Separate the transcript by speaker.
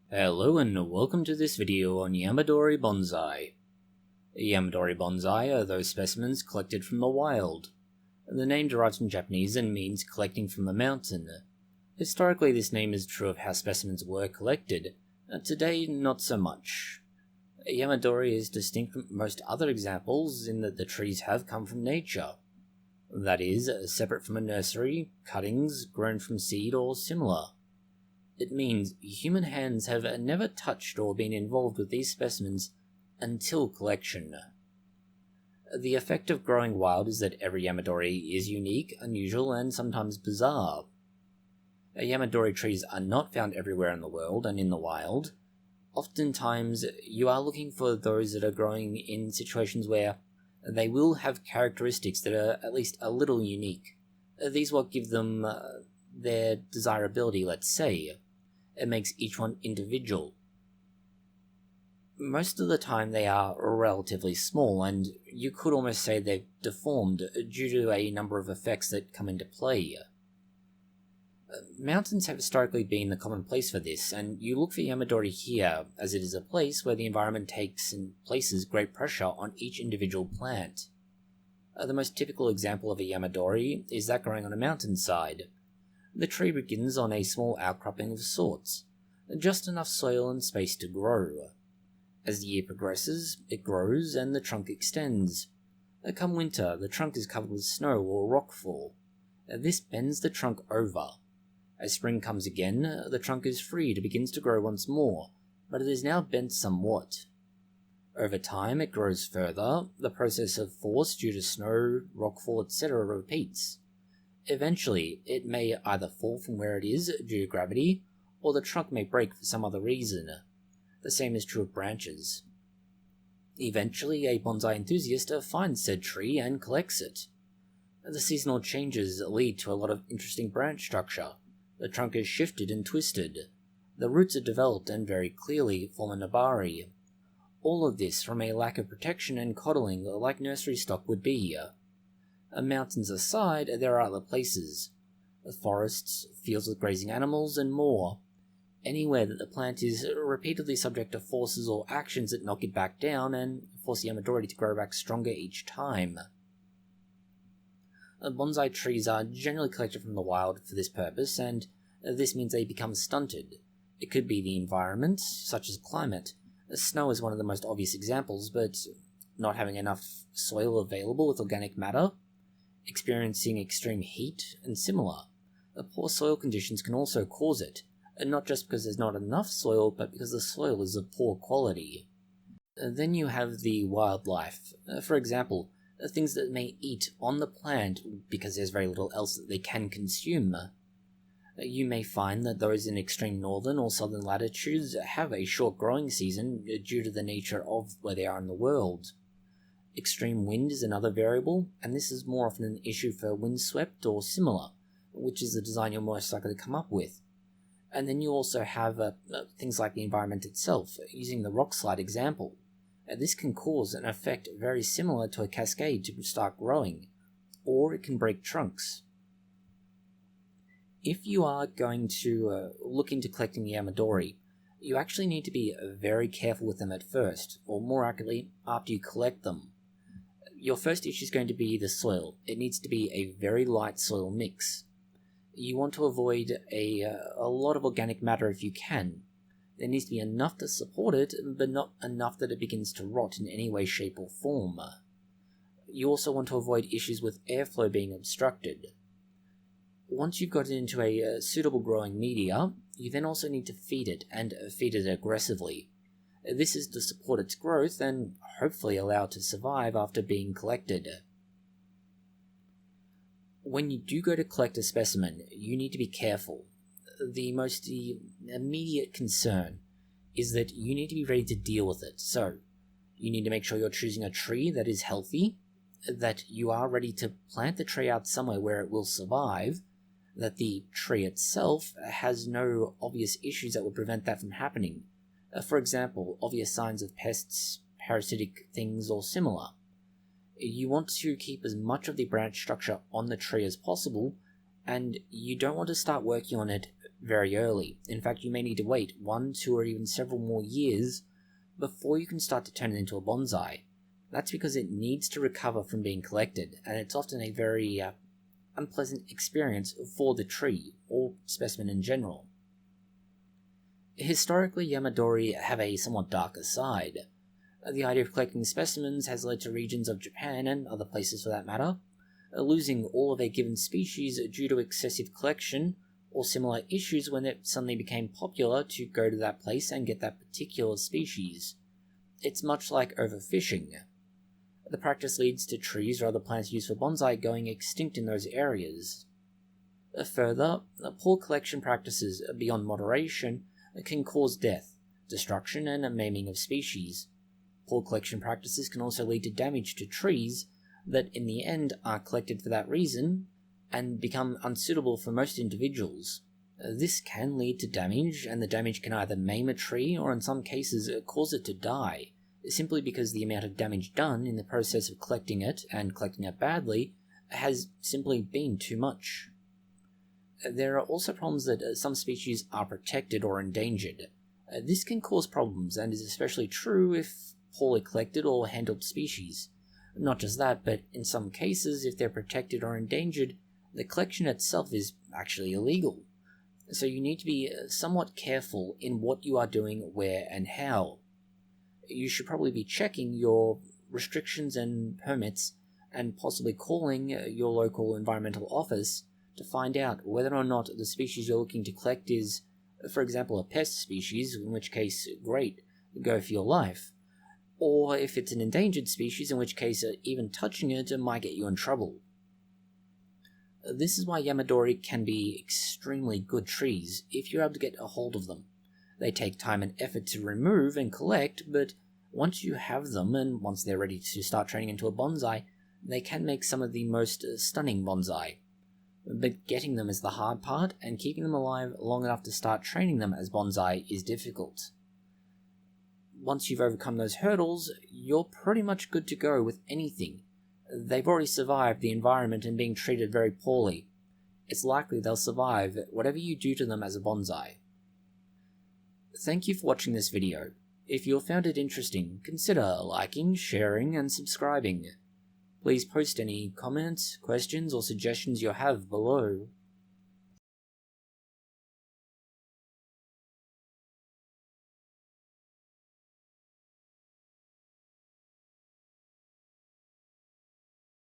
Speaker 1: Hello and welcome to this video on Yamadori bonsai. Yamadori bonsai are those specimens collected from the wild. The name derives from Japanese and means collecting from the mountain. Historically, this name is true of how specimens were collected. Today, not so much. Yamadori is distinct from most other examples in that the trees have come from nature. That is, separate from a nursery, cuttings grown from seed or similar. It means human hands have never touched or been involved with these specimens until collection. The effect of growing wild is that every Yamadori is unique, unusual, and sometimes bizarre. Yamadori trees are not found everywhere in the world and in the wild. Oftentimes, you are looking for those that are growing in situations where they will have characteristics that are at least a little unique. These what give them their desirability, let's say. It makes each one individual. Most of the time they are relatively small, and you could almost say they've deformed due to a number of effects that come into play. Mountains have historically been the common place for this, and you look for Yamadori here, as it is a place where the environment takes and places great pressure on each individual plant. The most typical example of a Yamadori is that growing on a mountainside. The tree begins on a small outcropping of sorts, just enough soil and space to grow. As the year progresses, it grows and the trunk extends. Come winter, the trunk is covered with snow or rockfall. This bends the trunk over. As spring comes again, the trunk is freed and begins to grow once more, but it is now bent somewhat. Over time, it grows further. The process of force due to snow, rockfall, etc. repeats. Eventually, it may either fall from where it is due to gravity, or the trunk may break for some other reason. The same is true of branches. Eventually, a bonsai enthusiast finds said tree and collects it. The seasonal changes lead to a lot of interesting branch structure. The trunk is shifted and twisted. The roots are developed and very clearly form a nabari. All of this from a lack of protection and coddling like nursery stock would be. Mountains aside, there are other places. Forests, fields with grazing animals, and more. Anywhere that the plant is repeatedly subject to forces or actions that knock it back down and force the Yamadori to grow back stronger each time. Bonsai trees are generally collected from the wild for this purpose, and this means they become stunted. It could be the environment, such as climate. Snow is one of the most obvious examples, but not having enough soil available with organic matter, experiencing extreme heat, and similar. Poor soil conditions can also cause it, and not just because there's not enough soil, but because the soil is of poor quality. Then you have the wildlife. For example, things that may eat on the plant because there's very little else that they can consume. You may find that those in extreme northern or southern latitudes have a short growing season due to the nature of where they are in the world. Extreme wind is another variable, and this is more often an issue for windswept or similar, which is the design you're most likely to come up with. And then you also have things like the environment itself, using the rock slide example. This can cause an effect very similar to a cascade to start growing, or it can break trunks. If you are going to look into collecting the Yamadori, you actually need to be very careful with them at first, or more accurately, after you collect them. Your first issue is going to be the soil. It needs to be a very light soil mix. You want to avoid a lot of organic matter if you can. There needs to be enough to support it, but not enough that it begins to rot in any way, shape, or form. You also want to avoid issues with airflow being obstructed. Once you've got it into a suitable growing media, you then also need to feed it, and feed it aggressively. This is to support its growth and hopefully allow it to survive after being collected. When you do go to collect a specimen, you need to be careful. The most immediate concern is that you need to be ready to deal with it. So, you need to make sure you're choosing a tree that is healthy, that you are ready to plant the tree out somewhere where it will survive, that the tree itself has no obvious issues that would prevent that from happening. For example, obvious signs of pests, parasitic things, or similar. You want to keep as much of the branch structure on the tree as possible, and you don't want to start working on it very early. In fact, you may need to wait 1, 2, or even several more years before you can start to turn it into a bonsai. That's because it needs to recover from being collected, and it's often a very unpleasant experience for the tree, or specimen in general. Historically, Yamadori have a somewhat darker side. The idea of collecting specimens has led to regions of Japan, and other places for that matter, losing all of a given species due to excessive collection, or similar issues when it suddenly became popular to go to that place and get that particular species. It's much like overfishing. The practice leads to trees or other plants used for bonsai going extinct in those areas. Further, poor collection practices beyond moderation can cause death, destruction, and maiming of species. Poor collection practices can also lead to damage to trees that in the end are collected for that reason and become unsuitable for most individuals. This can lead to damage, and the damage can either maim a tree or in some cases cause it to die, simply because the amount of damage done in the process of collecting it, and collecting it badly, has simply been too much. There are also problems that some species are protected or endangered. This can cause problems, and is especially true if poorly collected or handled species. Not just that, but in some cases, if they're protected or endangered, the collection itself is actually illegal. So you need to be somewhat careful in what you are doing, where, and how. You should probably be checking your restrictions and permits, and possibly calling your local environmental office to find out whether or not the species you're looking to collect is, for example, a pest species, in which case, great, go for your life. Or if it's an endangered species, in which case even touching it might get you in trouble. This is why Yamadori can be extremely good trees if you're able to get a hold of them. They take time and effort to remove and collect, but once you have them, and once they're ready to start turning into a bonsai, they can make some of the most stunning bonsai. But getting them is the hard part, and keeping them alive long enough to start training them as bonsai is difficult. Once you've overcome those hurdles, you're pretty much good to go with anything. They've already survived the environment and being treated very poorly. It's likely they'll survive whatever you do to them as a bonsai. Thank you for watching this video. If you found it interesting, consider liking, sharing, and subscribing. Please post any comments, questions, or suggestions you have below.